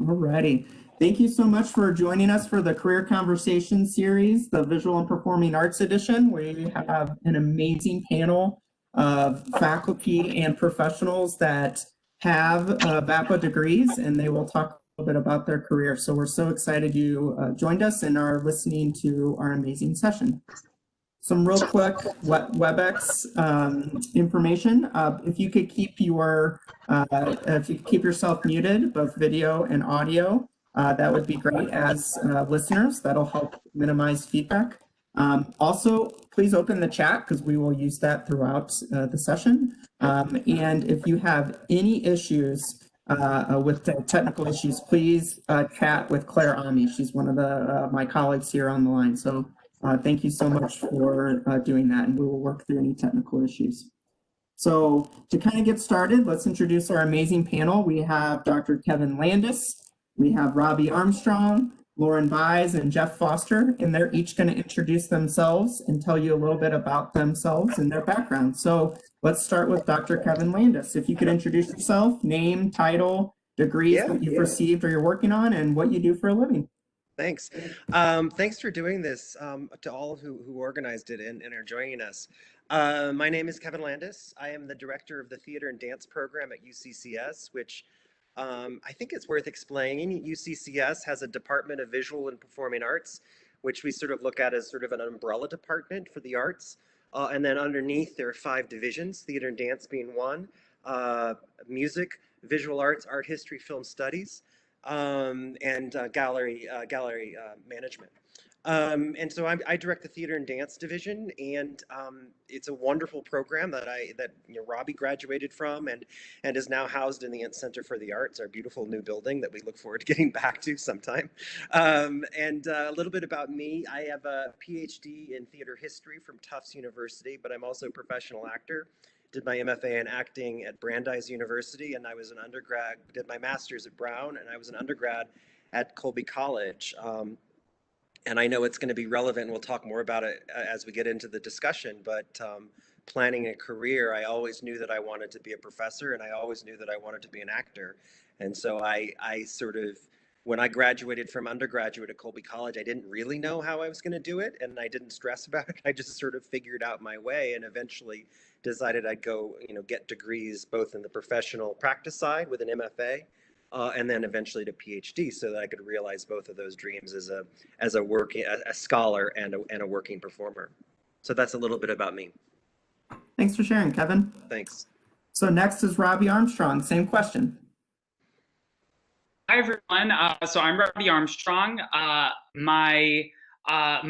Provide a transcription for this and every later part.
Alrighty. Thank you so much for joining us for the Career Conversation Series, the Visual and Performing Arts Edition. We have an amazing panel of faculty and professionals that have VAPA degrees, and they will talk a little bit about their career. So we're so excited you joined us and are listening to our amazing session. Some real quick WebEx information. If you could keep yourself muted, both video and audio, that would be great as listeners. That'll help minimize feedback. Also, please open the chat because we will use that throughout the session. And if you have any issues with technical issues, please chat with Claire Ami. She's one of my colleagues here on the line. So thank you so much for doing that, and we will work through any technical issues. So to kind of get started, let's introduce our amazing panel. We have Dr. Kevin Landis, we have Robbie Armstrong, Lauren Bies, and Jeff Foster, and they're each going to introduce themselves and tell you a little bit about themselves and their background. So let's start with Dr. Kevin Landis. If you could introduce yourself, name, title, degrees that you've received or you're working on, and what you do for a living. Thanks. Thanks for doing this to all who organized it and are joining us. My name is Kevin Landis. I am the director of the Theater and Dance program at UCCS, which I think it's worth explaining. UCCS has a Department of Visual and Performing Arts, which we sort of look at as sort of an umbrella department for the arts. And then underneath there are 5 divisions, theater and dance being one, music, visual arts, art history, film studies, and gallery management. And so I direct the theater and dance division, and it's a wonderful program that Robbie graduated from and is now housed in the Center for the Arts, our beautiful new building that we look forward to getting back to sometime. And a little bit about me: I have a PhD in theater history from Tufts University, but I'm also a professional actor. Did my MFA in acting at Brandeis University, and I was an undergrad, did my master's at Brown, and I was an undergrad at Colby College. And I know it's going to be relevant, and we'll talk more about it as we get into the discussion, but planning a career, I always knew that I wanted to be a professor, and I always knew that I wanted to be an actor. And so I sort of, when I graduated from undergraduate at Colby College, I didn't really know how I was going to do it, and I didn't stress about it. I just sort of figured out my way, and eventually decided I'd go, get degrees both in the professional practice side with an MFA, and then eventually to PhD, so that I could realize both of those dreams as a scholar and a working performer. So that's a little bit about me. Thanks for sharing, Kevin. Thanks. So next is Robbie Armstrong. Same question. Hi, everyone. So I'm Robbie Armstrong. My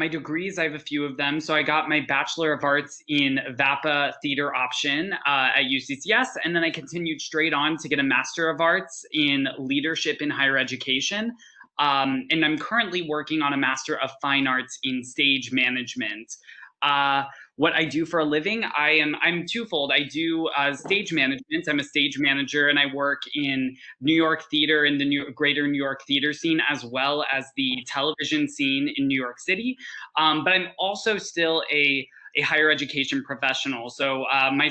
degrees, I have a few of them. So I got my Bachelor of Arts in VAPA theater option at UCCS, and then I continued straight on to get a Master of Arts in leadership in higher education. And I'm currently working on a Master of Fine Arts in stage management. What I do for a living, I'm twofold. I do stage management. I'm a stage manager, and I work in New York theater in the greater New York theater scene, as well as the television scene in New York City. But I'm also still a higher education professional. So my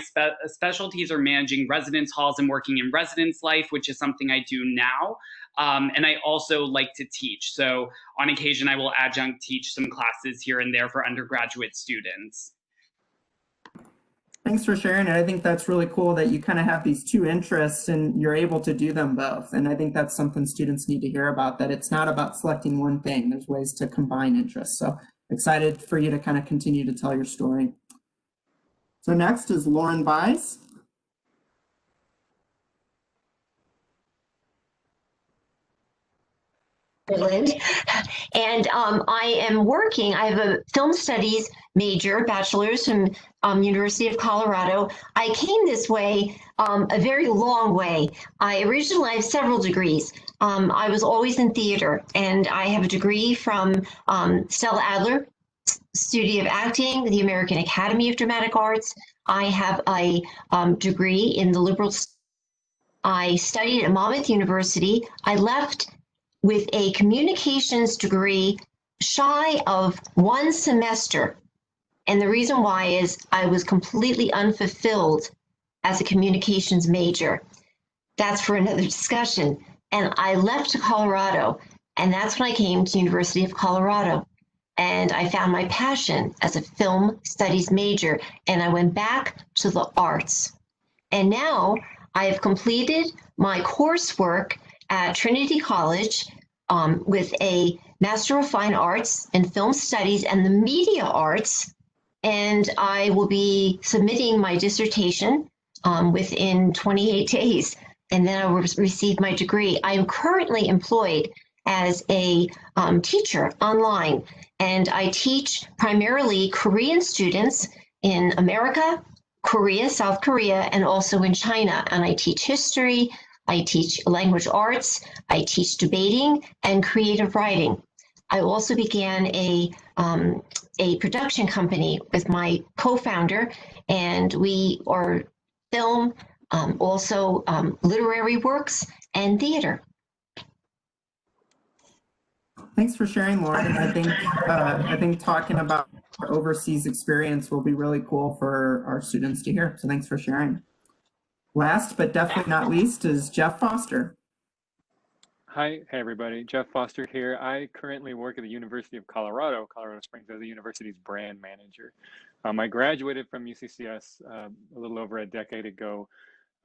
specialties are managing residence halls and working in residence life, which is something I do now. And I also like to teach. So on occasion, I will adjunct teach some classes here and there for undergraduate students. Thanks for sharing it. I think that's really cool that you kind of have these two interests and you're able to do them both. And I think that's something students need to hear about, that it's not about selecting one thing. There's ways to combine interests. So excited for you to kind of continue to tell your story. So next is Lauren Bies. And I am working, I have a film studies major, bachelor's from University of Colorado. I came this way a very long way. I have several degrees. I was always in theater, and I have a degree from Stella Adler Studio of Acting, the American Academy of Dramatic Arts. I have a degree in the liberal. I studied at Monmouth University. I left with a communications degree shy of 1 semester. And the reason why is I was completely unfulfilled as a communications major. That's for another discussion. And I left Colorado, and that's when I came to University of Colorado. And I found my passion as a film studies major, and I went back to the arts. And now I have completed my coursework at Trinity College with a Master of Fine Arts in Film Studies and the Media Arts. And I will be submitting my dissertation within 28 days, and then I will receive my degree. I am currently employed as a teacher online, and I teach primarily Korean students in America, Korea, South Korea, and also in China. And I teach history, I teach language arts, I teach debating and creative writing. I also began a production company with my co-founder, and we are film, also literary works and theater. Thanks for sharing, Lauren. And I think talking about our overseas experience will be really cool for our students to hear. So thanks for sharing. Last but definitely not least is Jeff Foster. Hi, hey everybody, Jeff Foster here. I currently work at the University of Colorado Springs, as the university's brand manager. I graduated from UCCS a little over a decade ago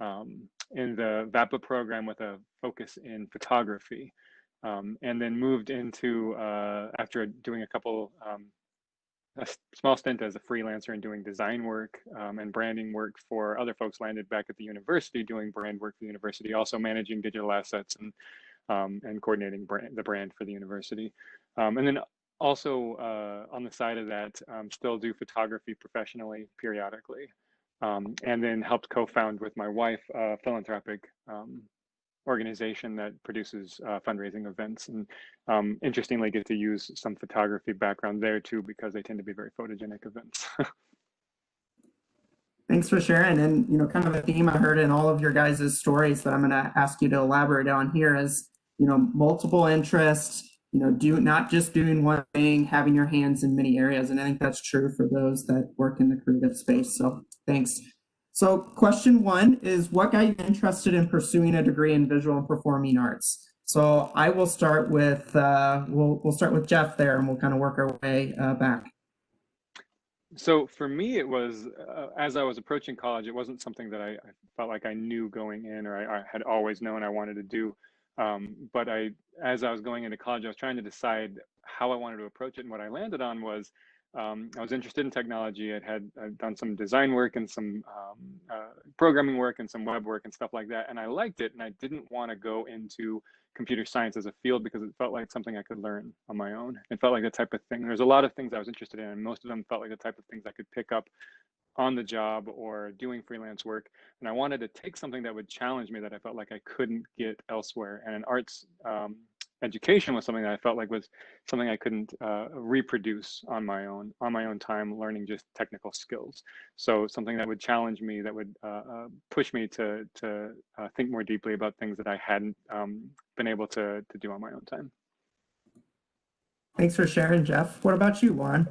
in the VAPA program with a focus in photography, and then moved into, after doing a small stint as a freelancer and doing design work and branding work for other folks, landed back at the university doing brand work for the university, also managing digital assets and coordinating the brand for the university. And then also on the side of that, still do photography professionally periodically. And then helped co-found with my wife a philanthropic organization that produces fundraising events, and interestingly get to use some photography background there too, because they tend to be very photogenic events. Thanks for sharing. And, you know, kind of a theme I heard in all of your guys' stories that I'm going to ask you to elaborate on here is, you know, multiple interests, you know, not just doing one thing, having your hands in many areas. And I think that's true for those that work in the creative space. So thanks. So question one is, what got you interested in pursuing a degree in visual and performing arts? So I will start with, we'll start with Jeff there, and we'll kind of work our way back. So for me, it was, as I was approaching college, it wasn't something that I felt like I knew going in, or I had always known I wanted to do. But as I was going into college, I was trying to decide how I wanted to approach it. And what I landed on was, I was interested in technology. I'd done some design work and some programming work and some web work and stuff like that. And I liked it. And I didn't want to go into computer science as a field because it felt like something I could learn on my own. It felt like the type of thing, there's a lot of things I was interested in, and most of them felt like the type of things I could pick up on the job or doing freelance work. And I wanted to take something that would challenge me that I felt like I couldn't get elsewhere. And an arts education was something that I felt like was something I couldn't reproduce on my own time, learning just technical skills. So something that would challenge me, that would push me to think more deeply about things that I hadn't been able to do on my own time. Thanks for sharing, Jeff. What about you, Lauren?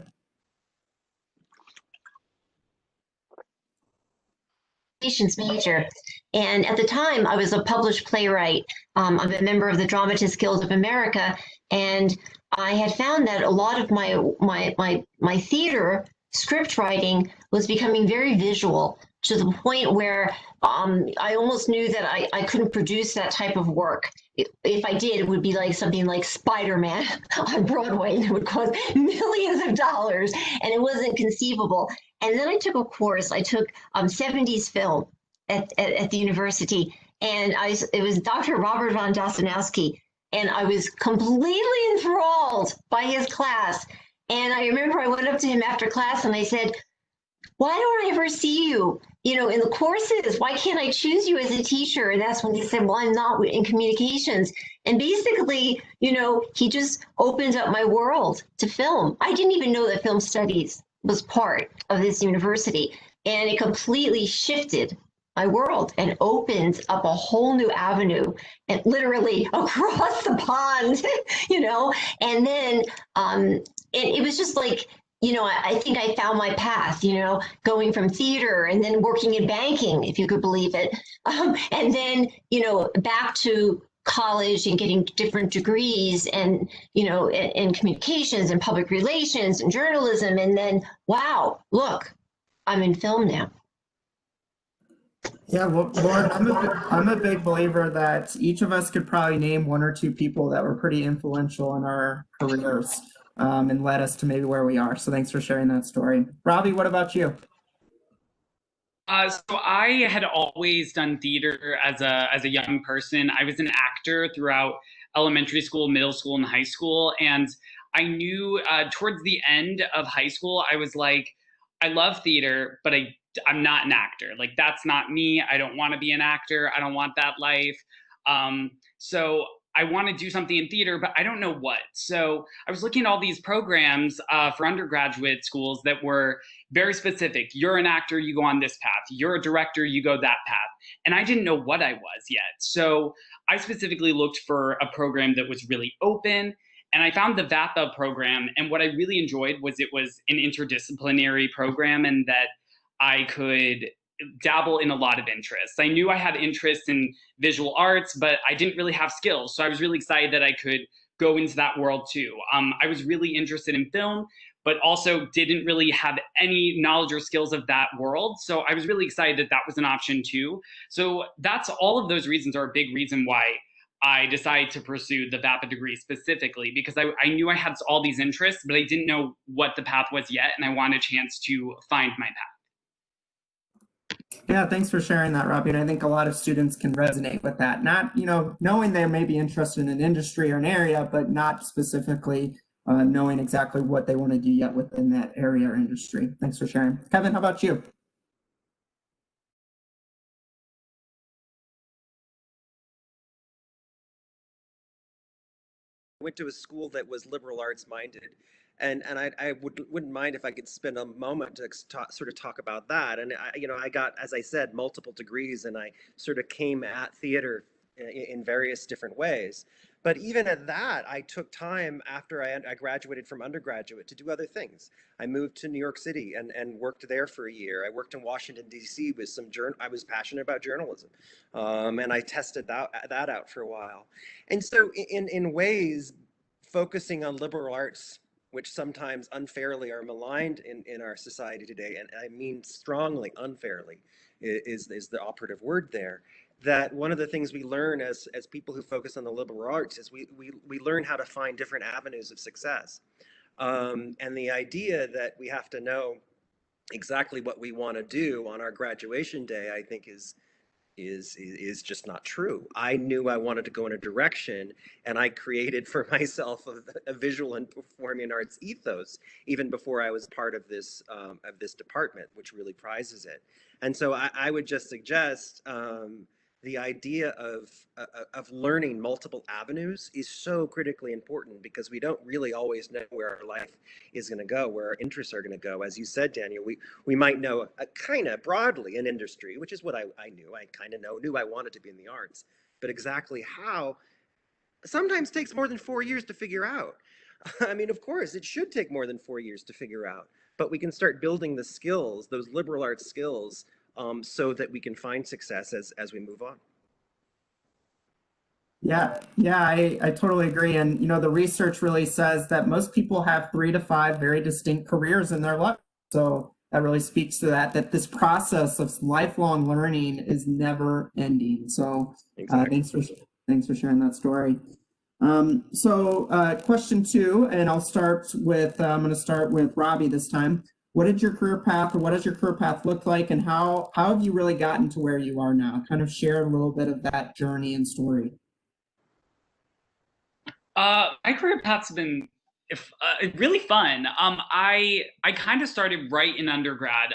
Major. And at the time, I was a published playwright. I'm a member of the Dramatists Guild of America, and I had found that a lot of my theater script writing was becoming very visual, to the point where I almost knew that I couldn't produce that type of work. If I did, it would be like something like Spider-Man on Broadway, and it would cost millions of dollars, and it wasn't conceivable. And then I took a course. I took 70s film at the university, and it was Dr. Robert von Dostoevsky, and I was completely enthralled by his class. And I remember I went up to him after class and I said, "Why don't I ever see you, in the courses? Why can't I choose you as a teacher?" And that's when he said, "Well, I'm not in communications." And basically, he just opened up my world to film. I didn't even know that film studies was part of this university, and it completely shifted my world and opened up a whole new avenue, and literally across the pond, and then it was just like, I think I found my path, going from theater and then working in banking, if you could believe it. And then, back to college and getting different degrees and, in communications and public relations and journalism. And then, wow, look, I'm in film now. Yeah, well, Lauren, I'm a big believer that each of us could probably name one or two people that were pretty influential in our careers and led us to maybe where we are. So thanks for sharing that story. Robbie, what about you? So I had always done theater as a young person. I was an actor throughout elementary school, middle school, and high school. And I knew towards the end of high school, I was like, I love theater, but I'm not an actor. Like, that's not me. I don't want to be an actor. I don't want that life. So I want to do something in theater, but I don't know what. So I was looking at all these programs for undergraduate schools that were very specific. You're an actor, you go on this path. You're a director, you go that path. And I didn't know what I was yet. So I specifically looked for a program that was really open. And I found the VAPA program. And what I really enjoyed was it was an interdisciplinary program and that I could dabble in a lot of interests. I knew I had interest in visual arts, but I didn't really have skills. So I was really excited that I could go into that world too. I was really interested in film, but also didn't really have any knowledge or skills of that world. So I was really excited that that was an option too. So that's all of those reasons are a big reason why I decided to pursue the VAPA degree specifically, because I knew I had all these interests, but I didn't know what the path was yet. And I wanted a chance to find my path. Yeah, thanks for sharing that, Robbie. And I think a lot of students can resonate with that. Not, knowing they may be interested in an industry or an area, but not specifically knowing exactly what they want to do yet within that area or industry. Thanks for sharing. Kevin, how about you? Went to a school that was liberal arts minded. And I wouldn't mind if I could spend a moment to sort of talk about that. And I got, as I said, multiple degrees, and I sort of came at theater in various different ways. But even at that, I took time after I graduated from undergraduate to do other things. I moved to New York City and worked there for a year. I worked in Washington, D.C. with I was passionate about journalism. And I tested that out for a while. And so in ways, focusing on liberal arts, which sometimes unfairly are maligned in our society today, and I mean strongly unfairly, is the operative word there, that one of the things we learn as people who focus on the liberal arts is we learn how to find different avenues of success. And the idea that we have to know exactly what we want to do on our graduation day, I think is just not true. I knew I wanted to go in a direction, and I created for myself a visual and performing arts ethos even before I was part of this department, which really prizes it. And so I would just suggest the idea of learning multiple avenues is so critically important, because we don't really always know where our life is going to go, where our interests are going to go. As you said, Daniel, we might know kind of broadly an industry, which is what I knew. I kind of knew I wanted to be in the arts, but exactly how sometimes takes more than 4 years to figure out. I mean, of course, it should take more than 4 years to figure out, but we can start building the skills, those liberal arts skills, so that we can find success as we move on. Yeah, I totally agree. And, the research really says that most people have 3 to 5 very distinct careers in their life. So that really speaks to that this process of lifelong learning is never ending. So Exactly. Thanks for sharing that story. Question 2, and I'm going to start with Robbie this time. What does your career path look like, and how have you really gotten to where you are now? Kind of share a little bit of that journey and story. My career path's been really fun. I kind of started right in undergrad.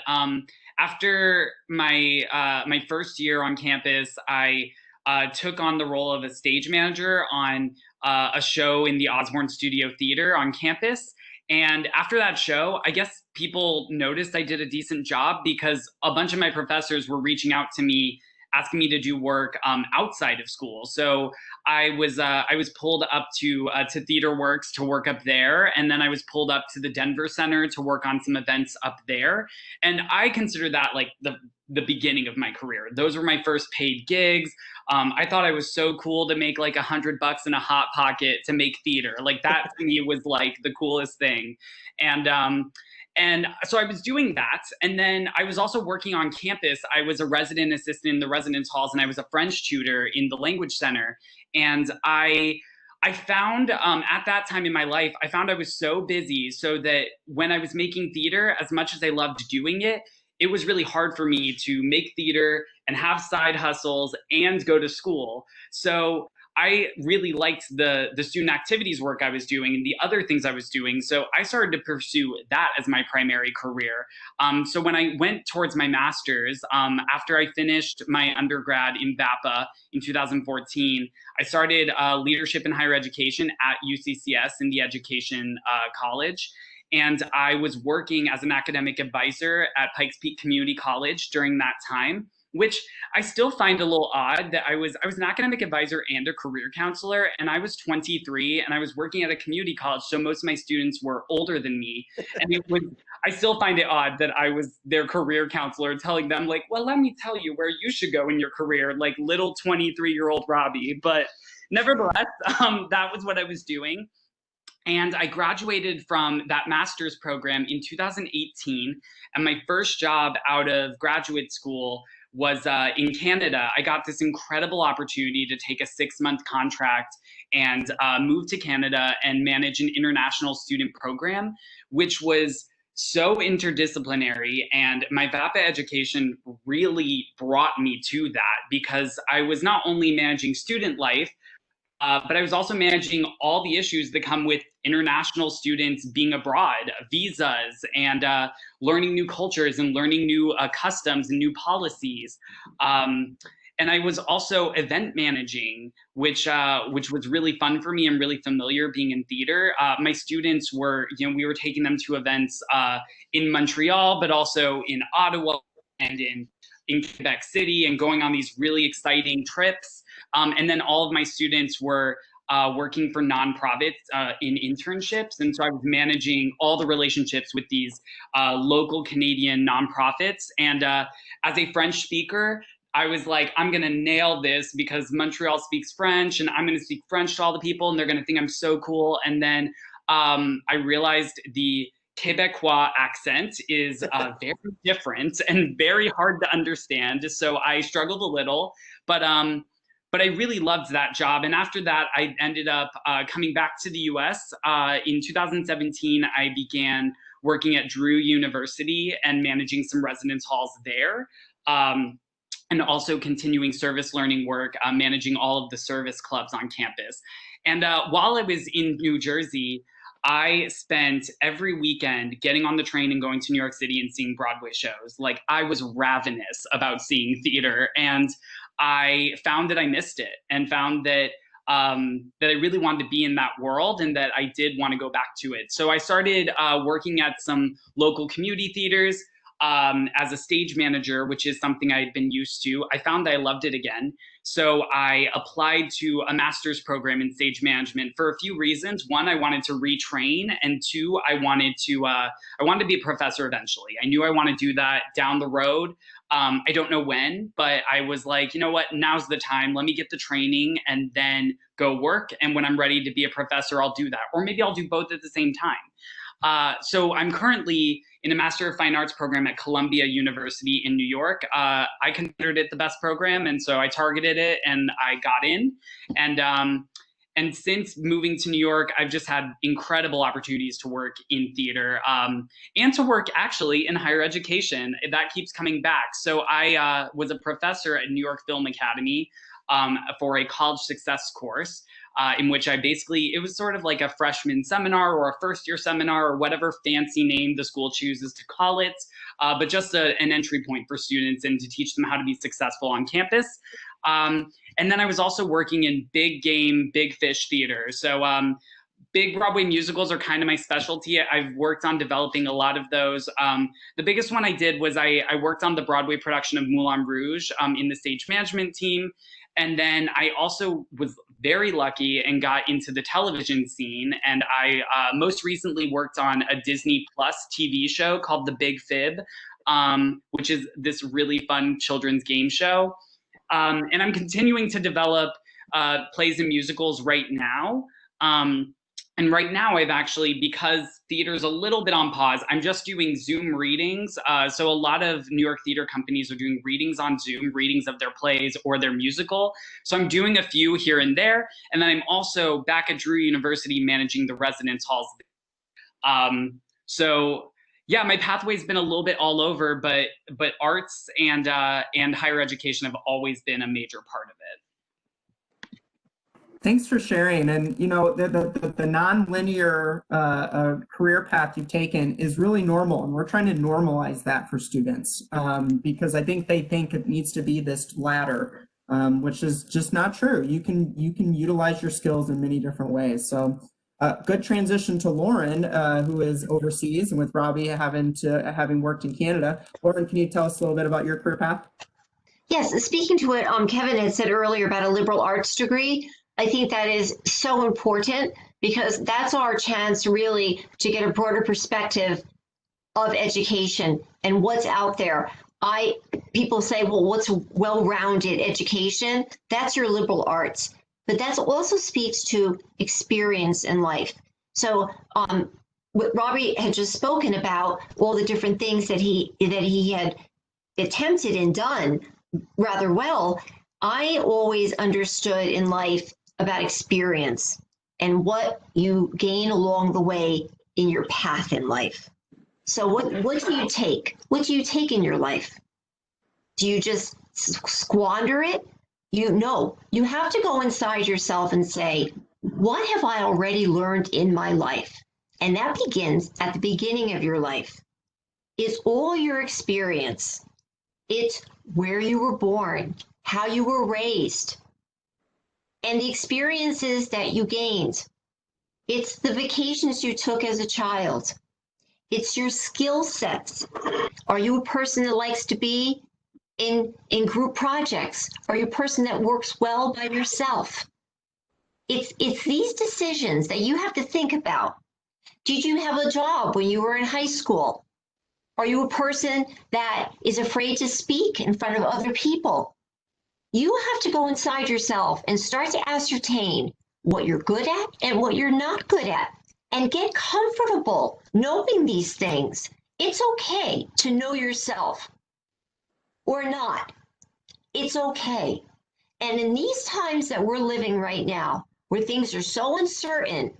After my first year on campus, I took on the role of a stage manager on a show in the Osborne Studio Theater on campus. And after that show, I guess people noticed I did a decent job, because a bunch of my professors were reaching out to me asking me to do work outside of school. So I was pulled up to Theater Works to work up there, and then I was pulled up to the Denver Center to work on some events up there. And I consider that like the beginning of my career. Those were my first paid gigs. I thought I was so cool to make like $100 in a hot pocket to make theater. Like that to me was like the coolest thing. And so I was doing that. And then I was also working on campus. I was a resident assistant in the residence halls, and I was a French tutor in the language center. And I found at that time in my life, I found I was so busy so that when I was making theater, as much as I loved doing it, it was really hard for me to make theater and have side hustles and go to school. So I really liked the student activities work I was doing and the other things I was doing. So I started to pursue that as my primary career. So when I went towards my master's, after I finished my undergrad in VAPA in 2014, I started leadership in higher education at UCCS in the education college. And I was working as an academic advisor at Pikes Peak Community College during that time, which I still find a little odd that I was an academic advisor and a career counselor, and I was 23 and I was working at a community college, so most of my students were older than me. And I still find it odd that I was their career counselor telling them like, well, let me tell you where you should go in your career, like little 23-year-old Robbie. But nevertheless, that was what I was doing. And I graduated from that master's program in 2018. And my first job out of graduate school was in Canada. I got this incredible opportunity to take a 6-month contract and move to Canada and manage an international student program, which was so interdisciplinary. And my VAPA education really brought me to that, because I was not only managing student life, but I was also managing all the issues that come with international students being abroad, visas, and learning new cultures and learning new customs and new policies. And I was also event managing, which was really fun for me and really familiar being in theater. My students were, we were taking them to events in Montreal, but also in Ottawa and in Quebec City, and going on these really exciting trips. And then all of my students were working for nonprofits in internships. And so I was managing all the relationships with these local Canadian nonprofits. And as a French speaker, I was like, I'm going to nail this because Montreal speaks French, and I'm going to speak French to all the people, and they're going to think I'm so cool. And then I realized the Quebecois accent is very different and very hard to understand. So I struggled a little, but I really loved that job. And after that, I ended up coming back to the US. In 2017, I began working at Drew University and managing some residence halls there. And also continuing service learning work, managing all of the service clubs on campus. And while I was in New Jersey, I spent every weekend getting on the train and going to New York City and seeing Broadway shows. Like, I was ravenous about seeing theater, and I found that I missed it, and found that that I really wanted to be in that world, and that I did want to go back to it. So I started working at some local community theaters as a stage manager, which is something I had been used to. I found that I loved it again. So I applied to a master's program in stage management for a few reasons. One, I wanted to retrain, and two, I wanted to be a professor eventually. I knew I wanted to do that down the road. I don't know when, but I was like, you know what, now's the time. Let me get the training and then go work. And when I'm ready to be a professor, I'll do that. Or maybe I'll do both at the same time. So I'm currently in a Master of Fine Arts program at Columbia University in New York. I considered it the best program, and so I targeted it and I got in. And since moving to New York, I've just had incredible opportunities to work in theater and to work actually in higher education. That keeps coming back. So I was a professor at New York Film Academy for a college success course. In which it was sort of like a freshman seminar or a first-year seminar or whatever fancy name the school chooses to call it, but just an entry point for students and to teach them how to be successful on campus. And then I was also working in big game, big fish theater. So big Broadway musicals are kind of my specialty. I've worked on developing a lot of those. The biggest one I did was I worked on the Broadway production of Moulin Rouge in the stage management team. And then I also was very lucky and got into the television scene. And I most recently worked on a Disney Plus TV show called The Big Fib, which is this really fun children's game show. And I'm continuing to develop plays and musicals right now. And right now I've actually, because theater's a little bit on pause, I'm just doing Zoom readings. So a lot of New York theater companies are doing readings on Zoom, readings of their plays or their musical. So I'm doing a few here and there. And then I'm also back at Drew University managing the residence halls. So yeah, my pathway's been a little bit all over, but arts and higher education have always been a major part of it. Thanks for sharing. And the nonlinear career path you've taken is really normal, and we're trying to normalize that for students because I think they think it needs to be this ladder, which is just not true. You can utilize your skills in many different ways. So good transition to Lauren, who is overseas, and with Robbie having worked in Canada. Lauren, can you tell us a little bit about your career path? Yes, speaking to what Kevin had said earlier about a liberal arts degree, I think that is so important because that's our chance really to get a broader perspective of education and what's out there. People say, well, what's well-rounded education? That's your liberal arts, but that also speaks to experience in life. So what Robbie had just spoken about, all the different things that he had attempted and done rather well, I always understood in life about experience and what you gain along the way in your path in life. So what do you take? What do you take in your life? Do you just squander it? You have to go inside yourself and say, what have I already learned in my life? And that begins at the beginning of your life. It's all your experience. It's where you were born, how you were raised, and the experiences that you gained. It's the vacations you took as a child. It's your skill sets. Are you a person that likes to be in group projects? Are you a person that works well by yourself? It's these decisions that you have to think about. Did you have a job when you were in high school? Are you a person that is afraid to speak in front of other people? You have to go inside yourself and start to ascertain what you're good at and what you're not good at, and get comfortable knowing these things. It's okay to know yourself or not. It's okay. And in these times that we're living right now, where things are so uncertain,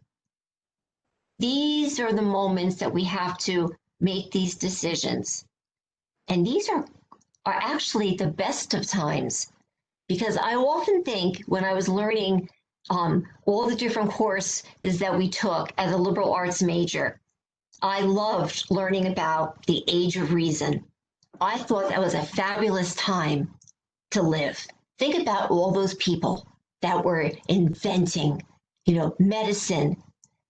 these are the moments that we have to make these decisions. And these are actually the best of times. Because I often think when I was learning all the different courses that we took as a liberal arts major, I loved learning about the age of reason. I thought that was a fabulous time to live. Think about all those people that were inventing, medicine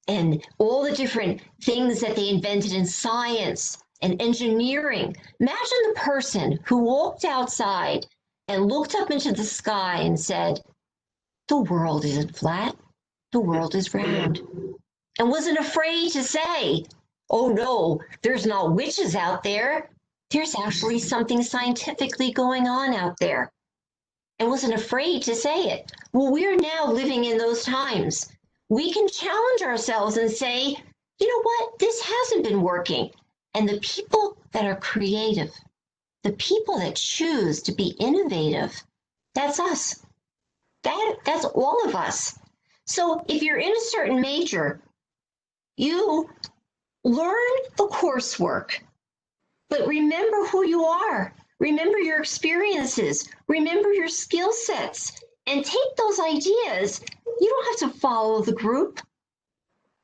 and all the different things that they invented in science and engineering. Imagine the person who walked outside and looked up into the sky and said, the world isn't flat, the world is round. And wasn't afraid to say, oh no, there's not witches out there. There's actually something scientifically going on out there. And wasn't afraid to say it. Well, we're now living in those times. We can challenge ourselves and say, you know what, this hasn't been working. And the people that are creative, the people that choose to be innovative, that's us. That's all of us. So if you're in a certain major, you learn the coursework, but remember who you are. Remember your experiences. Remember your skill sets. And take those ideas. You don't have to follow the group.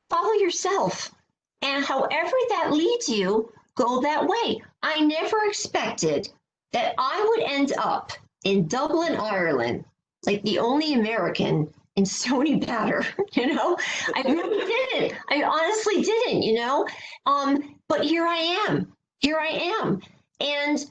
Follow yourself. And however that leads you, go that way. I never expected that I would end up in Dublin, Ireland, like the only American and Sony better, you know? I really didn't. I honestly didn't, you know? But here I am. Here I am. And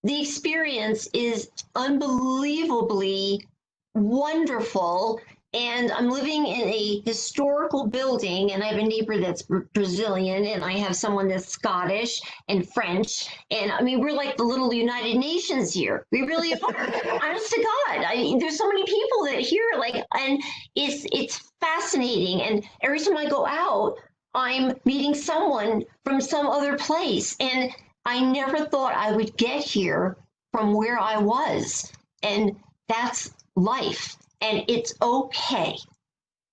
the experience is unbelievably wonderful. And I'm living in a historical building, and I have a neighbor that's Brazilian, and I have someone that's Scottish and French. And I mean, we're like the little United Nations here. We really are. Honest to God, there's so many people that here, like, and it's fascinating. And every time I go out, I'm meeting someone from some other place, and I never thought I would get here from where I was, and that's life. And it's okay.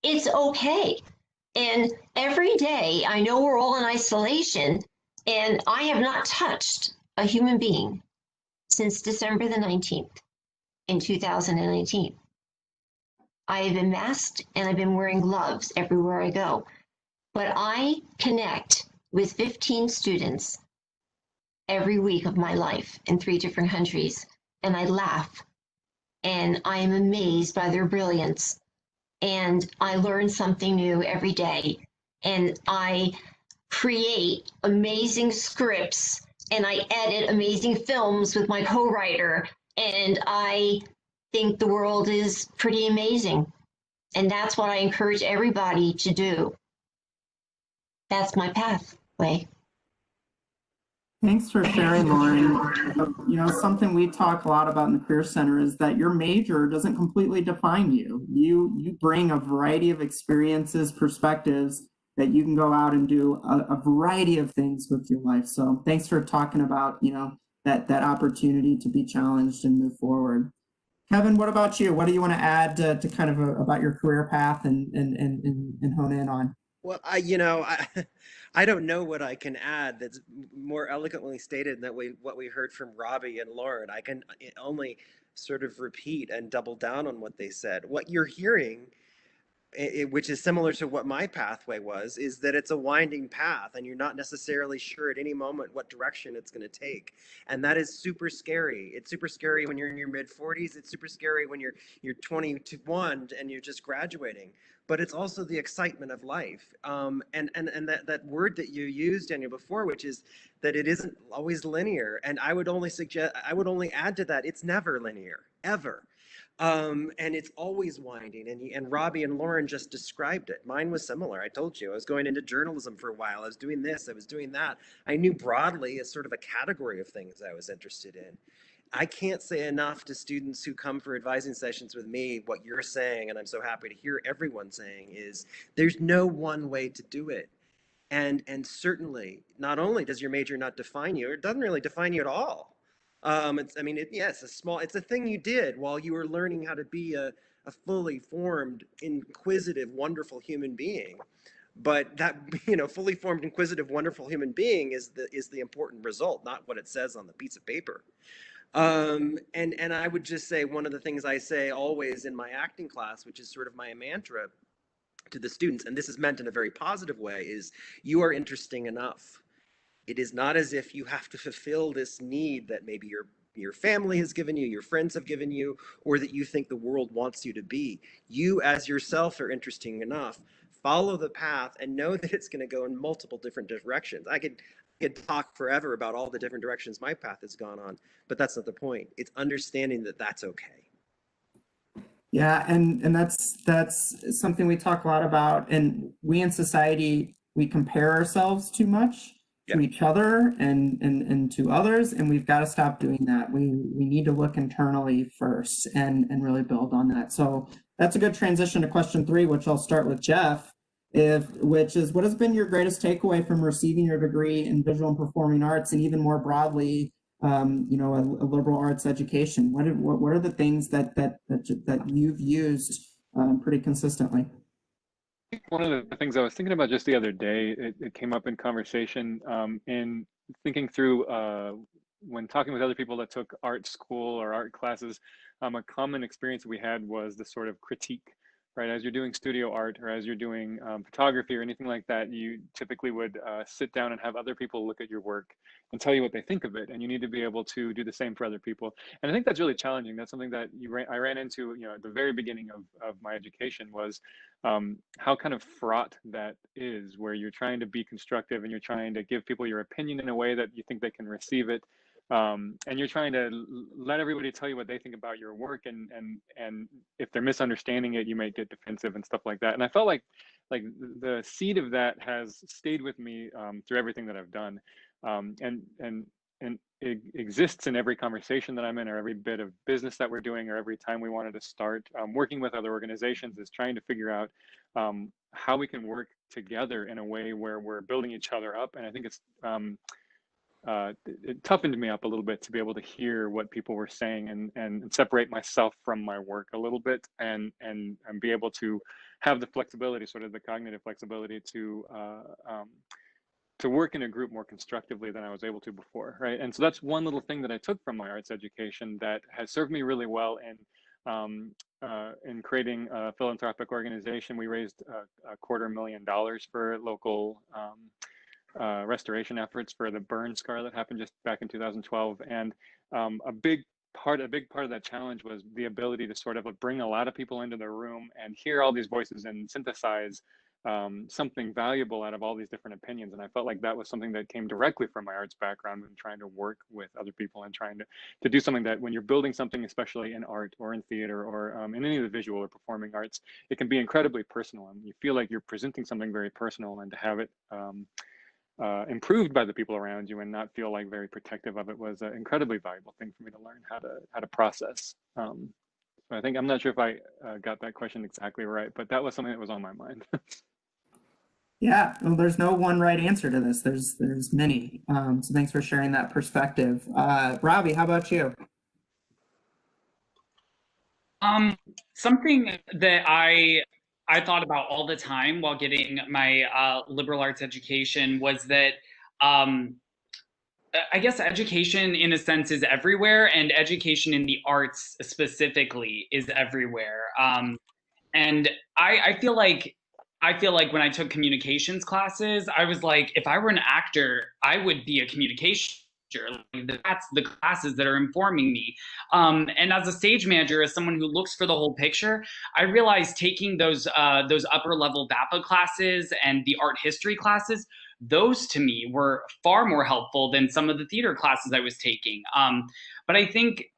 It's okay. And every day, I know we're all in isolation, and I have not touched a human being since December the 19th in 2019. I have been masked and I've been wearing gloves everywhere I go. But I connect with 15 students every week of my life in 3 different countries, and I laugh. And I am amazed by their brilliance. And I learn something new every day. And I create amazing scripts, and I edit amazing films with my co-writer. And I think the world is pretty amazing. And that's what I encourage everybody to do. That's my pathway. Thanks for sharing, Lauren. You know, something we talk a lot about in the Career Center is that your major doesn't completely define you. You bring a variety of experiences, perspectives that you can go out and do a variety of things with your life. So thanks for talking about, you know, that opportunity to be challenged and move forward. Kevin, what about you? What do you want to add to kind of about your career path and hone in on? Well, I don't know what I can add that's more eloquently stated than what we heard from Robbie and Lauren. I can only sort of repeat and double down on what they said. What you're hearing, which is similar to what my pathway was, is that it's a winding path and you're not necessarily sure at any moment what direction it's going to take. And that is super scary. It's super scary when you're in your mid 40s. It's super scary when you're 21 and you're just graduating. But it's also the excitement of life. And that word that you used, Daniel, before, which is that it isn't always linear. And I would only add to that, it's never linear, ever. And it's always winding. And Robbie and Lauren just described it. Mine was similar. I told you I was going into journalism for a while. I was doing this, I was doing that. I knew broadly as sort of a category of things I was interested in. I can't say enough to students who come for advising sessions with me what you're saying, and I'm so happy to hear everyone saying, is there's no one way to do it. And certainly, not only does your major not define you, it doesn't really define you at all. It's a thing you did while you were learning how to be a fully formed, inquisitive, wonderful human being. But that, fully formed, inquisitive, wonderful human being is the important result, not what it says on the piece of paper. And I would just say one of the things I say always in my acting class, which is sort of my mantra to the students, and this is meant in a very positive way, is you are interesting enough. It is not as if you have to fulfill this need that maybe your family has given you, your friends have given you, or that you think the world wants you to be. You as yourself are interesting enough. Follow the path and know that it's going to go in multiple different directions. I could talk forever about all the different directions my path has gone on, but that's not the point. It's understanding that that's okay. Yeah, and that's something we talk a lot about. And we in society, we compare ourselves too much to each other and to others, and we've got to stop doing that. We need to look internally first and really build on that. So that's a good transition to question 3, which I'll start with Jeff, which is, what has been your greatest takeaway from receiving your degree in visual and performing arts, and even more broadly, a liberal arts education? What are the things that you've used pretty consistently? One of the things I was thinking about just the other day, it came up in conversation in thinking through when talking with other people that took art school or art classes. A common experience we had was the sort of critique right? As you're doing studio art or as you're doing photography or anything like that, you typically would sit down and have other people look at your work and tell you what they think of it. And you need to be able to do the same for other people. And I think that's really challenging. That's something that I ran into, at the very beginning of my education, was how kind of fraught that is, where you're trying to be constructive and you're trying to give people your opinion in a way that you think they can receive it. And you're trying to let everybody tell you what they think about your work, and if they're misunderstanding it, you might get defensive and stuff like that. And I felt like the seed of that has stayed with me through everything that I've done, and it exists in every conversation that I'm in, or every bit of business that we're doing, or every time we wanted to start working with other organizations, is trying to figure out how we can work together in a way where we're building each other up. And I think it's it toughened me up a little bit to be able to hear what people were saying and separate myself from my work a little bit, and be able to have the flexibility, sort of the cognitive flexibility, to work in a group more constructively than I was able to before, right? And so that's one little thing that I took from my arts education that has served me really well in creating a philanthropic organization. We raised $250,000 for local restoration efforts for the burn scar that happened just back in 2012. And a big part of that challenge was the ability to sort of bring a lot of people into the room and hear all these voices and synthesize something valuable out of all these different opinions. And I felt like that was something that came directly from my arts background, and trying to work with other people and trying to do something that, when you're building something, especially in art or in theater or in any of the visual or performing arts, it can be incredibly personal, and you feel like you're presenting something very personal, and to have it improved by the people around you and not feel like very protective of it was an incredibly valuable thing for me to learn how to process. So I think, I'm not sure if I got that question exactly right, but that was something that was on my mind. Yeah, well, there's no one right answer to this. There's many. So thanks for sharing that perspective. Robbie, how about you? Something that I thought about all the time while getting my liberal arts education was that I guess education, in a sense, is everywhere, and education in the arts specifically is everywhere. And I feel like when I took communications classes, I was like, if I were an actor, I would be a communication teacher. Like, that's the classes that are informing me. And as a stage manager, as someone who looks for the whole picture, I realized taking those upper level VAPA classes and the art history classes, those to me were far more helpful than some of the theater classes I was taking. But I think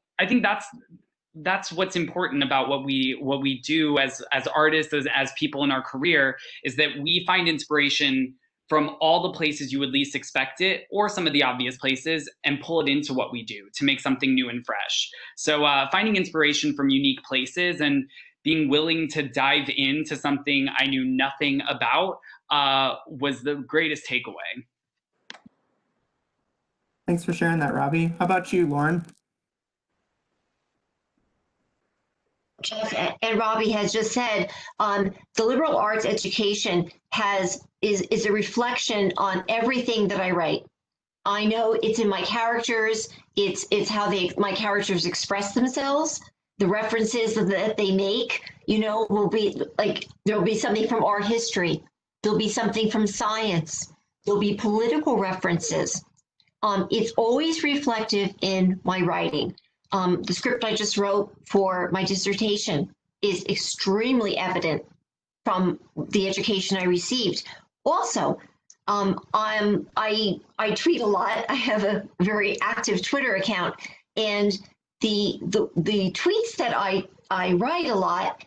that's what's important about what we do as artists, as people in our career, is that we find inspiration from all the places you would least expect it, or some of the obvious places, and pull it into what we do to make something new and fresh. So finding inspiration from unique places and being willing to dive into something I knew nothing about was the greatest takeaway. Thanks for sharing that, Robbie. How about you, Lauren? Jeff and Robbie has just said, the liberal arts education is a reflection on everything that I write. I know it's in my characters. It's how my characters express themselves. The references that they make, will be like, there'll be something from art history. There'll be something from science. There'll be political references. It's always reflective in my writing. The script I just wrote for my dissertation is extremely evident from the education I received. Also, I tweet a lot. I have a very active Twitter account, and the tweets that I write a lot,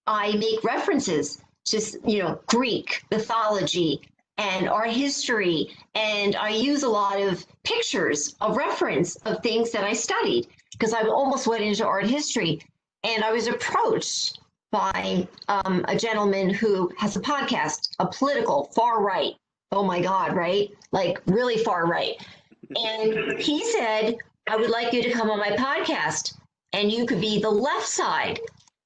I make references to Greek mythology and art history, and I use a lot of pictures of reference of things that I studied, because I almost went into art history. And I was approached by a gentleman who has a podcast, a political far right. Oh my God, right? Like really far right. And he said, I would like you to come on my podcast and you could be the left side.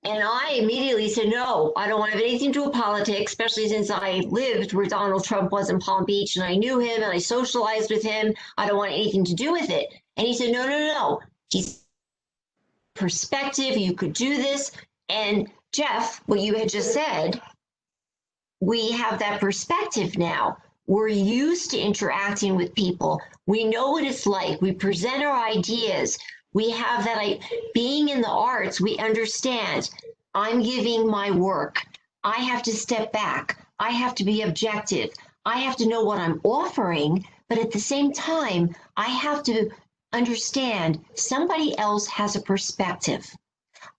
And I immediately said, no, I don't want to have anything to do with politics, especially since I lived where Donald Trump was in Palm Beach and I knew him and I socialized with him. I don't want anything to do with it. And he said, no. He's perspective, you could do this. And Jeff, what you had just said, we have that perspective now. We're used to interacting with people. We know what it's like. We present our ideas. We have that, being in the arts, we understand. I'm giving my work. I have to step back. I have to be objective. I have to know what I'm offering, but at the same time, I have to understand somebody else has a perspective.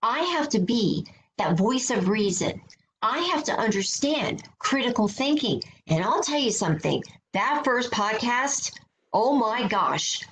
I have to be that voice of reason. I have to understand critical thinking. And I'll tell you something, that first podcast, oh my gosh,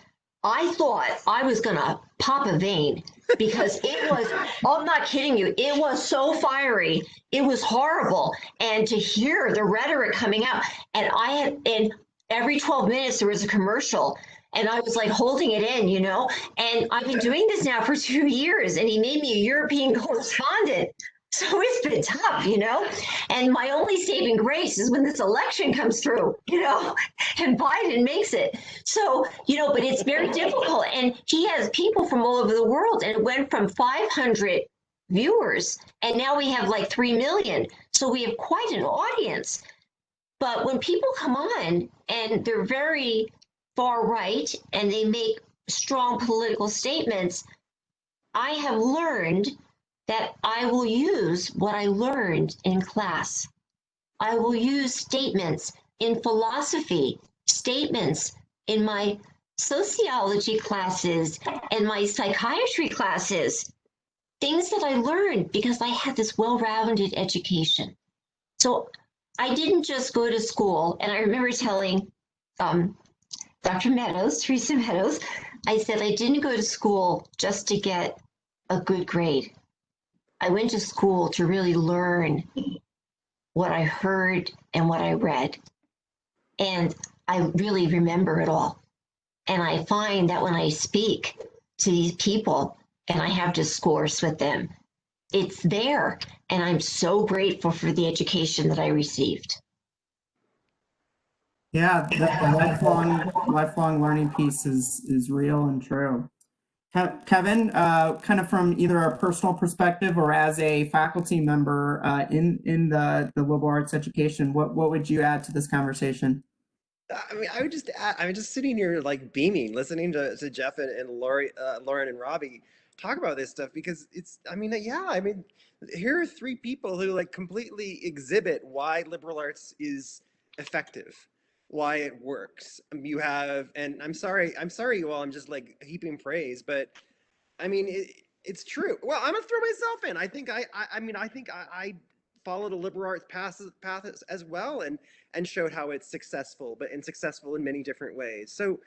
I thought I was going to pop a vein because it was, I'm not kidding you, it was so fiery. It was horrible. And to hear the rhetoric coming out, and every 12 minutes there was a commercial. And I was like holding it in, you know, and I've been doing this now for 2 years, and he made me a European correspondent. So it's been tough, you know, and my only saving grace is when this election comes through, you know, and Biden makes it. So, you know, but it's very difficult. And he has people from all over the world, and it went from 500 viewers, and now we have like 3 million. So we have quite an audience. But when people come on and they're very far right and they make strong political statements, I have learned that I will use what I learned in class. I will use statements in philosophy, statements in my sociology classes and my psychiatry classes, things that I learned because I had this well-rounded education. So I didn't just go to school, and I remember telling Dr. Meadows, Teresa Meadows, I said I didn't go to school just to get a good grade. I went to school to really learn what I heard and what I read. And I really remember it all. And I find that when I speak to these people and I have discourse with them, it's there. And I'm so grateful for the education that I received. Yeah, the lifelong learning piece is real and true. Kevin, kind of from either a personal perspective or as a faculty member in the liberal arts education, what would you add to this conversation? I mean, I would just add, I'm just sitting here like beaming, listening to Jeff and Lauren and Robbie talk about this stuff because it's, I mean, yeah, I mean, here are 3 people who like completely exhibit why liberal arts is effective, why it works. You have, and I'm sorry you all, I'm just like heaping praise, but I mean, it's true. Well, I'm gonna throw myself in. I think I followed a liberal arts path as well, and showed how it's successful, and successful in many different ways. So,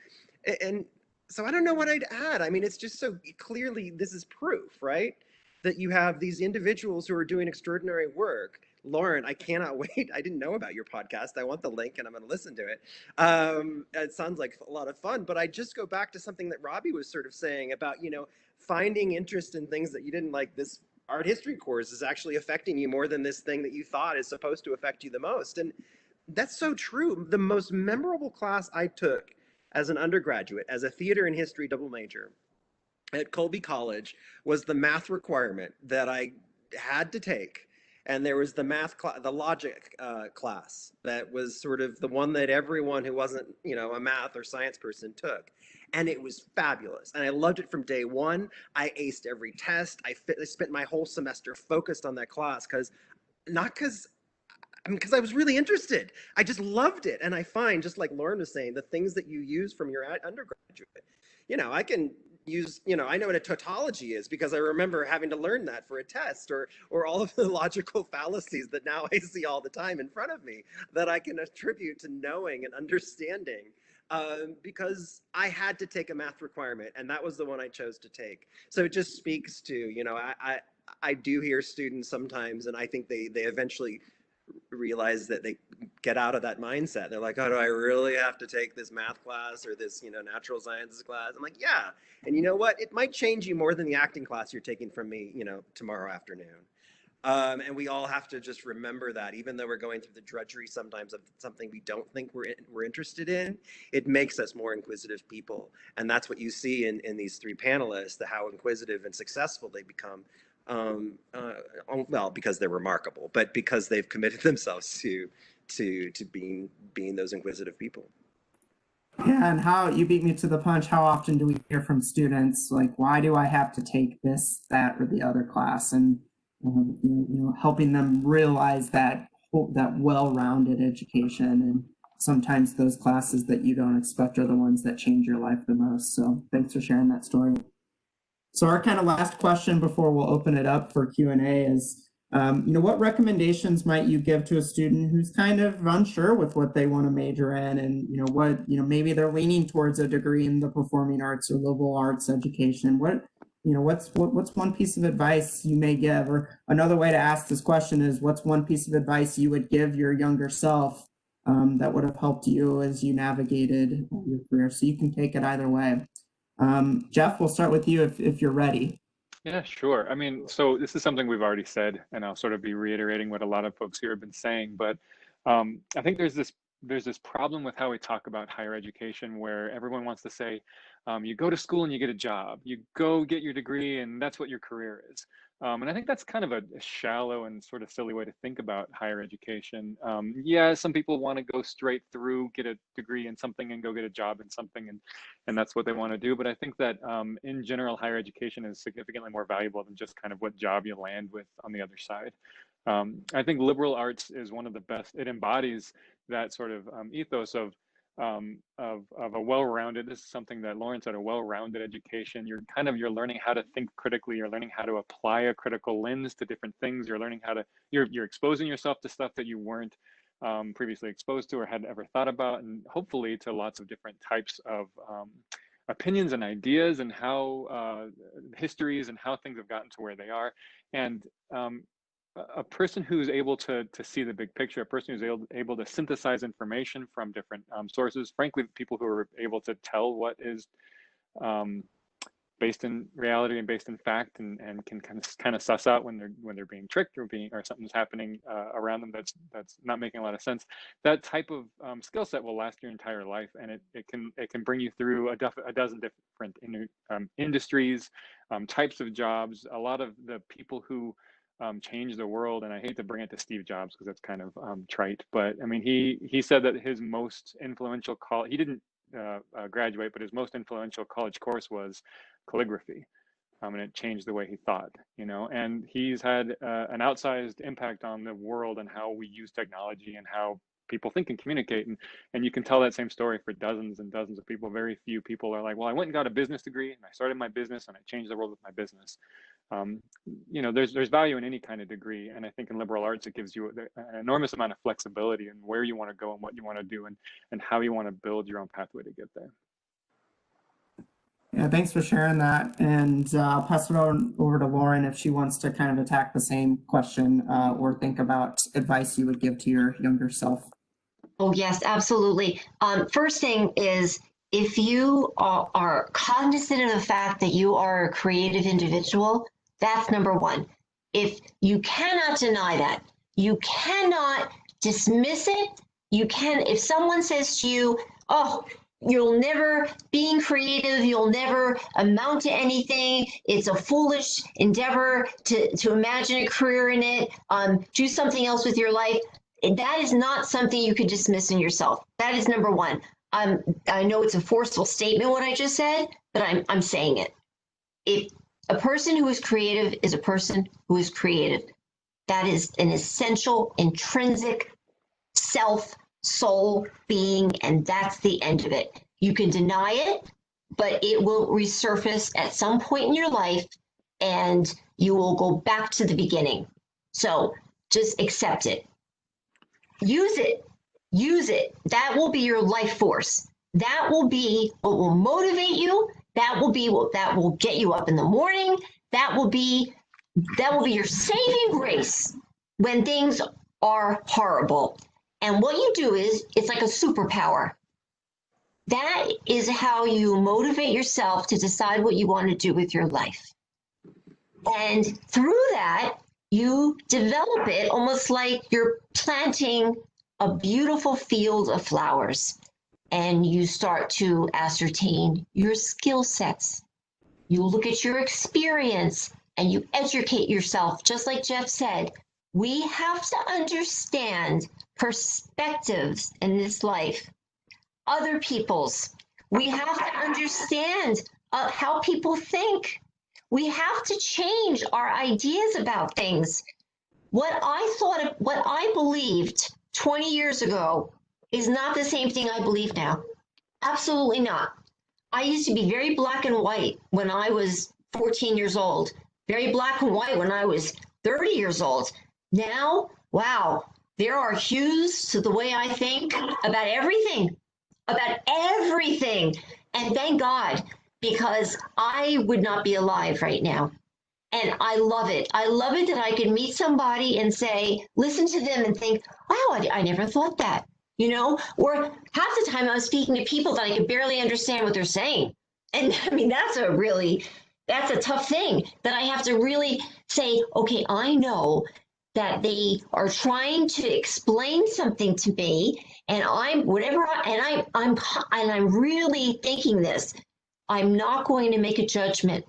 and so I don't know what I'd add. I mean, it's just so clearly this is proof, right? That you have these individuals who are doing extraordinary work. Lauren, I cannot wait. I didn't know about your podcast. I want the link and I'm going to listen to it. It sounds like a lot of fun, but I just go back to something that Robbie was sort of saying about, you know, finding interest in things that you didn't like. This art history course is actually affecting you more than this thing that you thought is supposed to affect you the most. And that's so true. The most memorable class I took as an undergraduate, as a theater and history double major at Colby College, was the math requirement that I had to take. And there was the math class, the logic class, that was sort of the one that everyone who wasn't, you know, a math or science person took. And it was fabulous. And I loved it from day one. I aced every test. I spent my whole semester focused on that class because I was really interested. I just loved it. And I find, just like Lauren was saying, the things that you use from your undergraduate, you know, I can use, you know, I know what a tautology is because I remember having to learn that for a test, or all of the logical fallacies that now I see all the time in front of me that I can attribute to knowing and understanding. Because I had to take a math requirement, and that was the one I chose to take. So it just speaks to, you know, I do hear students sometimes, and I think they eventually realize that they get out of that mindset. They're like, oh, do I really have to take this math class or this, you know, natural sciences class? I'm like, yeah. And you know what? It might change you more than the acting class you're taking from me, you know, tomorrow afternoon. And we all have to just remember that, even though we're going through the drudgery sometimes of something we don't think we're interested in, it makes us more inquisitive people. And that's what you see in these 3 panelists, how inquisitive and successful they become well, because they're remarkable, but because they've committed themselves to being those inquisitive people. Yeah, and how you beat me to the punch. How often do we hear from students like, "Why do I have to take this, that, or the other class?" And helping them realize that well-rounded education, and sometimes those classes that you don't expect are the ones that change your life the most. So thanks for sharing that story. So our kind of last question before we'll open it up for Q&A is, what recommendations might you give to a student who's kind of unsure with what they want to major in, and maybe they're leaning towards a degree in the performing arts or liberal arts education? What's one piece of advice you may give? Or another way to ask this question is, what's one piece of advice you would give your younger self that would have helped you as you navigated your career? So you can take it either way. Jeff, we'll start with you if you're ready. Yeah, sure. I mean, so this is something we've already said, and I'll sort of be reiterating what a lot of folks here have been saying, but I think there's this problem with how we talk about higher education, where everyone wants to say, you go to school and you get a job, you go get your degree, and that's what your career is. And I think that's kind of a shallow and sort of silly way to think about higher education. Yeah, some people want to go straight through, get a degree in something and go get a job in something, and that's what they want to do. But I think that in general, higher education is significantly more valuable than just kind of what job you land with on the other side. I think liberal arts is one of the best. It embodies that sort of ethos of a well-rounded, this is something that Lawrence said, a well-rounded education. You're learning how to think critically. You're learning how to apply a critical lens to different things. You're learning how to, you're exposing yourself to stuff that you weren't previously exposed to or had ever thought about, and hopefully to lots of different types of opinions and ideas, and how histories and how things have gotten to where they are. And a person who's able to see the big picture, a person who's able to synthesize information from different sources, frankly, people who are able to tell what is based in reality and based in fact, and can kind of suss out when they're being tricked or something's happening around them that's not making a lot of sense. That type of skill set will last your entire life, and it can bring you through a dozen different industries, types of jobs. A lot of the people who change the world, and I hate to bring it to Steve Jobs because that's kind of trite, but I mean, he said that his most influential he didn't graduate, but his most influential college course was calligraphy, and it changed the way he thought, and he's had an outsized impact on the world and how we use technology and how people think and communicate, and you can tell that same story for dozens and dozens of people. Very few people are like, well, I went and got a business degree and I started my business and I changed the world with my business. There's value in any kind of degree, and I think in liberal arts it gives you an enormous amount of flexibility in where you want to go and what you want to do, and how you want to build your own pathway to get there. Yeah, thanks for sharing that, and I'll pass it over to Lauren if she wants to kind of attack the same question or think about advice you would give to your younger self. Oh, yes, absolutely. First thing is, if you are cognizant of the fact that you are a creative individual, that's number one. If you cannot deny that, you cannot dismiss it. If someone says to you, oh, you'll never, being creative, you'll never amount to anything, it's a foolish endeavor to imagine a career in it, do something else with your life, that is not something you could dismiss in yourself. That is number one. I know it's a forceful statement what I just said, but I'm saying it. If a person who is creative is a person who is creative, that is an essential, intrinsic self, soul, being, and that's the end of it. You can deny it, but it will resurface at some point in your life, and you will go back to the beginning. So just accept it. Use it. Use it. That will be your life force. That will be what will motivate you. That will be what that will get you up in the morning. That will be your saving grace when things are horrible. And what you do is, it's like a superpower. That is how you motivate yourself to decide what you want to do with your life. And through that, you develop it almost like you're planting a beautiful field of flowers, and you start to ascertain your skill sets. You look at your experience, and you educate yourself, just like Jeff said, we have to understand perspectives in this life, other people's. We have to understand how people think. We have to change our ideas about things. What I believed 20 years ago is not the same thing I believe now. Absolutely not. I used to be very black and white when I was 14 years old, very black and white when I was 30 years old. Now, wow, there are hues to the way I think about everything, about everything. And thank God, because I would not be alive right now. And I love it. I love it that I can meet somebody and say, listen to them and think, wow, I never thought that, you know? Or half the time I'm speaking to people that I can barely understand what they're saying. And I mean, that's a tough thing that I have to really say, okay, I know that they are trying to explain something to me, and I'm really thinking this. I'm not going to make a judgment.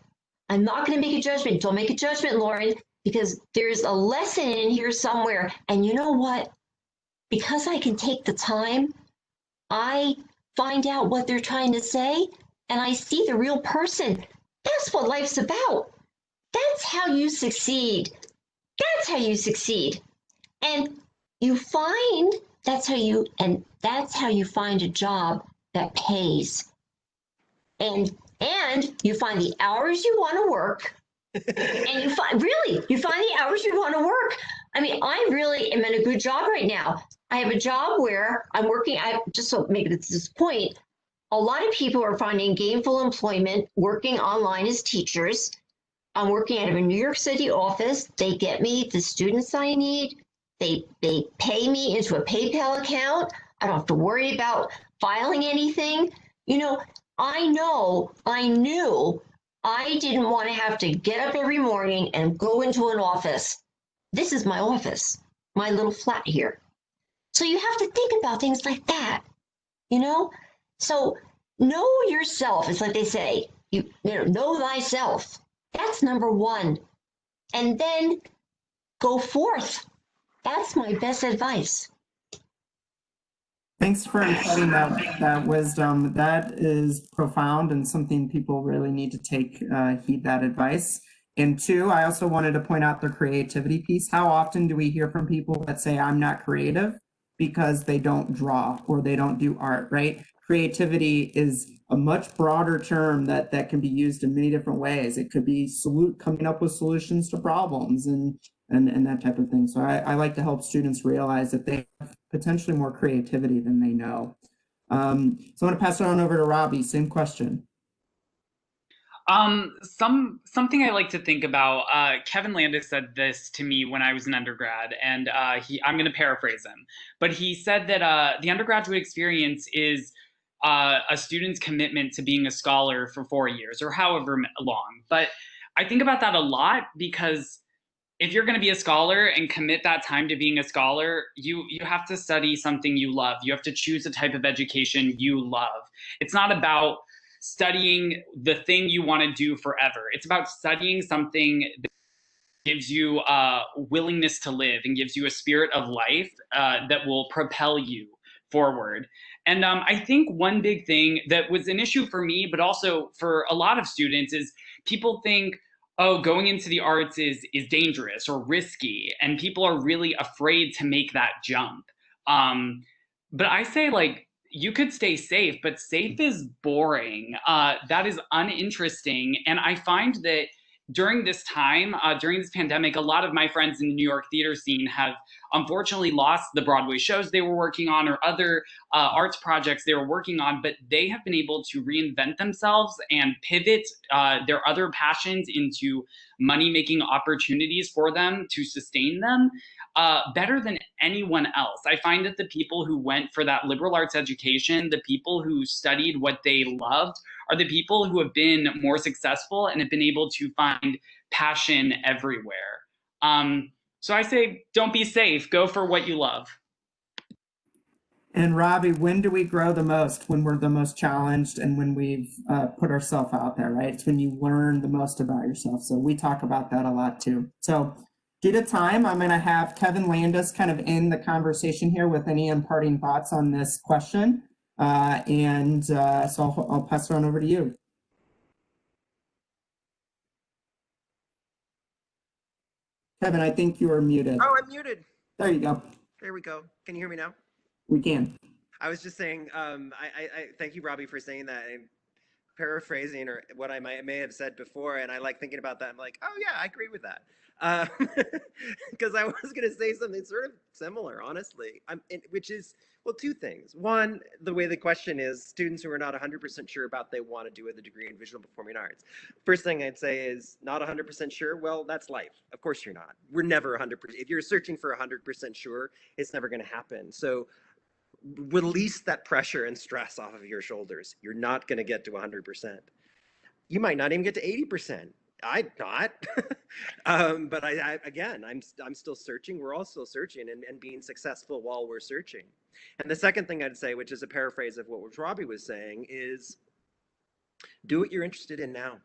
I'm not going to make a judgment. Don't make a judgment, Lauren, because there's a lesson in here somewhere. And you know what? Because I can take the time, I find out what they're trying to say, and I see the real person. That's what life's about. That's how you succeed. That's how you succeed. And you find that's how you find a job that pays. And you find the hours you want to work. And you find the hours you want to work. I mean, I really am in a good job right now. I have a job where I'm working. Just so make it at this point, a lot of people are finding gainful employment working online as teachers. I'm working out of a New York City office. They get me the students I need. They pay me into a PayPal account. I don't have to worry about filing anything. You know, I knew I didn't want to have to get up every morning and go into an office. This is my office, my little flat here. So you have to think about things like that, you know? So know yourself. It's like they say, you know thyself. That's number one. And then go forth. That's my best advice. Thanks for imparting that wisdom. That is profound and something people really need to take heed that advice. And two, I also wanted to point out the creativity piece. How often do we hear from people that say, I'm not creative because they don't draw or they don't do art, right? Creativity is a much broader term that can be used in many different ways. It could be coming up with solutions to problems and that type of thing. So I like to help students realize that they have potentially more creativity than they know. So I'm going to pass it on over to Robbie. Same question. Something I like to think about, Kevin Landis said this to me when I was an undergrad, and I'm going to paraphrase him, but he said that the undergraduate experience is a student's commitment to being a scholar for 4 years or however long. But I think about that a lot because if you're going to be a scholar and commit that time to being a scholar, you have to study something you love. You have to choose a type of education you love. It's not about studying the thing you want to do forever. It's about studying something that gives you a willingness to live and gives you a spirit of life that will propel you forward. And I think one big thing that was an issue for me, but also for a lot of students, is people think, oh, going into the arts is dangerous or risky, and people are really afraid to make that jump. But I say, like, you could stay safe, but safe is boring. That is uninteresting. And I find that during this time, during this pandemic, a lot of my friends in the New York theater scene have unfortunately lost the Broadway shows they were working on or other arts projects they were working on, but they have been able to reinvent themselves and pivot their other passions into money-making opportunities for them to sustain them better than anyone else. I find that the people who went for that liberal arts education, the people who studied what they loved, are the people who have been more successful and have been able to find passion everywhere. So I say, don't be safe, go for what you love. And Robbie, when do we grow the most? When we're the most challenged and when we've put ourselves out there, right? It's when you learn the most about yourself. So we talk about that a lot too. So due to time, I'm going to have Kevin Landis kind of end the conversation here with any imparting thoughts on this question. So I'll pass it on over to you. Kevin, I think you are muted. Oh, I'm muted. There you go. There we go. Can you hear me now? We can. I was just saying, I thank you, Robbie, for saying that. And paraphrasing or what I may have said before, and I like thinking about that. I'm like, oh yeah, I agree with that. Because I was going to say something sort of similar, honestly, which is, well, two things. One, the way the question is, students who are not 100% sure about they want to do with a degree in visual performing arts. First thing I'd say is not 100% sure. Well, that's life. Of course you're not. We're never 100%. If you're searching for 100% sure, it's never going to happen. So release that pressure and stress off of your shoulders. You're not going to get to 100%. You might not even get to 80%. I'm not. But I'm still searching. We're all still searching and being successful while we're searching. And the second thing I'd say, which is a paraphrase of what Robbie was saying, is do what you're interested in now.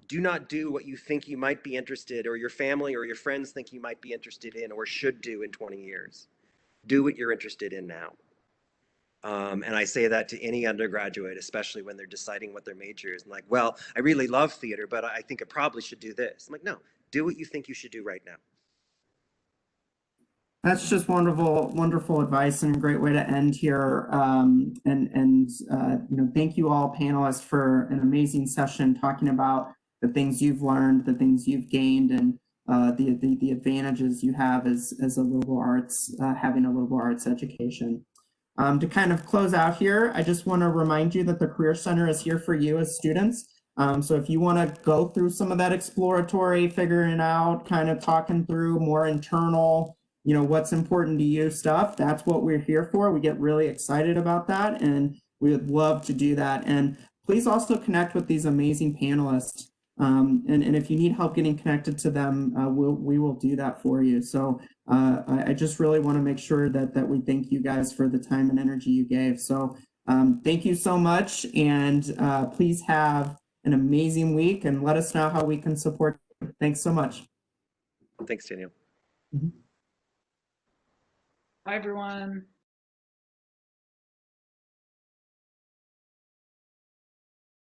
Do not do what you think you might be interested, or your family or your friends think you might be interested in or should do in 20 years. Do what you're interested in now. And I say that to any undergraduate, especially when they're deciding what their major is. I'm like, well, I really love theater, but I think I probably should do this. I'm like, no, do what you think you should do right now. That's just wonderful, wonderful advice and a great way to end here. Thank you all panelists for an amazing session talking about the things you've learned, the things you've gained, and the advantages you have as a liberal arts, having a liberal arts education. To kind of close out here, I just want to remind you that the Career Center is here for you as students. So if you want to go through some of that exploratory, figuring out, kind of talking through more internal, what's important to you stuff, that's what we're here for. We get really excited about that, and we would love to do that. And please also connect with these amazing panelists. And if you need help getting connected to them, we will do that for you. So I just really want to make sure that we thank you guys for the time and energy you gave. So thank you so much, and please have an amazing week, and let us know how we can support you. Thanks so much. Thanks, Daniel. Bye, everyone.